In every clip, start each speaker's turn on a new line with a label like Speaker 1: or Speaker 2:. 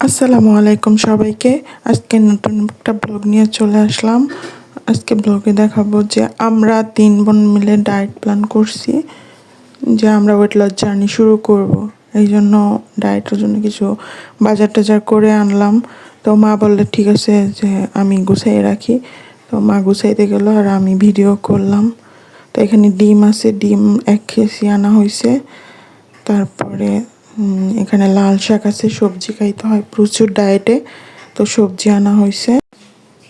Speaker 1: আসসালামু আলাইকুম সবাইকে। আজকে নতুন একটা ব্লগ নিয়ে চলে আসলাম। আজকে ব্লগে দেখাবো যে আমরা 3 বোন মিলে ডায়েট প্ল্যান করছি, যে আমরা ওয়েট লস জার্নি শুরু করব। এই জন্য ডায়েটের জন্য কিছু বাজার টাজার করে আনলাম। তো মা বললে ঠিক আছে যে আমি গুছাই রাখি। তো মা গুছাইতে গেল আর আমি ভিডিও করলাম। তো এখানে ডিম আছে, ডিম 1 কেজি আনা হয়েছে। তারপরে এখানে লাল শাক আছে, সবজি খাইতে হয় প্রচুর ডায়েটে, তো সবজি আনা হয়েছে।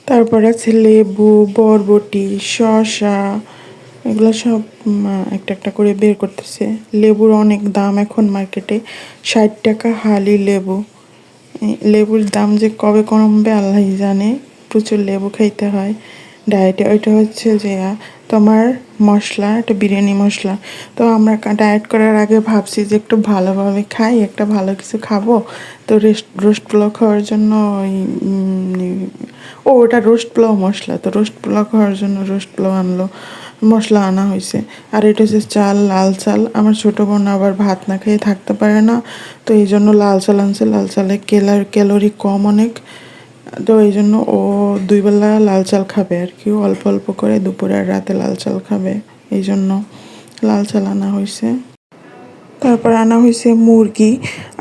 Speaker 1: তারপরে আছে লেবু, বরবটি, শসা, এগুলো সব একটা একটা করে বের করতেছে। লেবুর অনেক দাম এখন মার্কেটে, 60 টাকা হালি লেবু। লেবুর দাম যে কবে কমবে আল্লাহই জানে। প্রচুর লেবু খাইতে হয় ডায়েটে। ওইটা হচ্ছে যে তোমার মশলা, একটা বিরিয়ানি মশলা। তো আমরা ডায়েট করার আগে ভাবছি যে একটু ভালোভাবে খাই, একটা ভালো কিছু খাবো। তো রোস্ট পোলাও খাওয়ার জন্য ওটা রোস্ট পোলাও মশলা, তো রোস্ট পোলাও খাওয়ার জন্য রোস্ট পোলাও আনলো, মশলা আনা হয়েছে। আর এটা হচ্ছে চাল, লাল চাল। আমার ছোটো বোন আবার ভাত না খেয়ে থাকতে পারে না, তো এই জন্য লাল চাল আনছে। লাল চালে ক্যালোরি কম অনেক, তো এই জন্য ও 2 বেলা লাল চাল খাবে আর কি, অল্প অল্প করে দুপুরে আর রাতে লাল চাল খাবে, এই জন্য লাল চাল আনা হয়েছে। তারপর আনা হয়েছে মুরগি।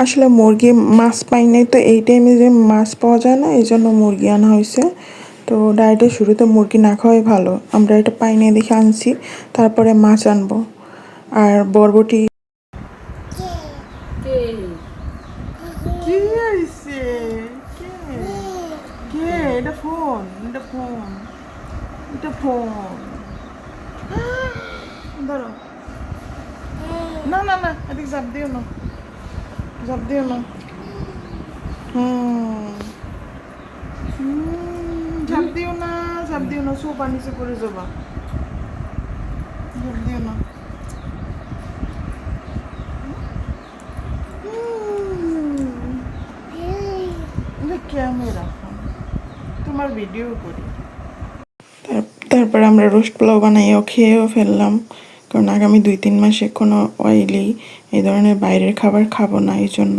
Speaker 1: আসলে মুরগি মাছ পাই নাই, তো এই টাইমে যে মাছ পাওয়া যায় না, এই জন্য মুরগি আনা হয়েছে। তো ডায়েটের শুরুতে মুরগি না খাওয়াই ভালো, আমরা এটা পাই নাই দেখে আনছি। তারপরে মাছ আনবো আর বরবটি। এটা ফোন, এটা ফোন, এটা ফোন। ধরো, না না না, এদিকে চাপ দিও না, চাপ দিও না। ঝাঁপ দিও না, ঝাঁপ দিও না, সোফা নিচে পড়ে যাবা, ঝাঁপ দিও না। ক্যামেরা ফোন, তোমার ভিডিও করি। তারপর আমরা রোস্ট পোলাও বানাইও খেয়েও ফেললাম, কারণ আগামী 2-3 মাসে কোনো অয়েলি এই ধরনের বাইরের খাবার খাবো না, এই জন্য।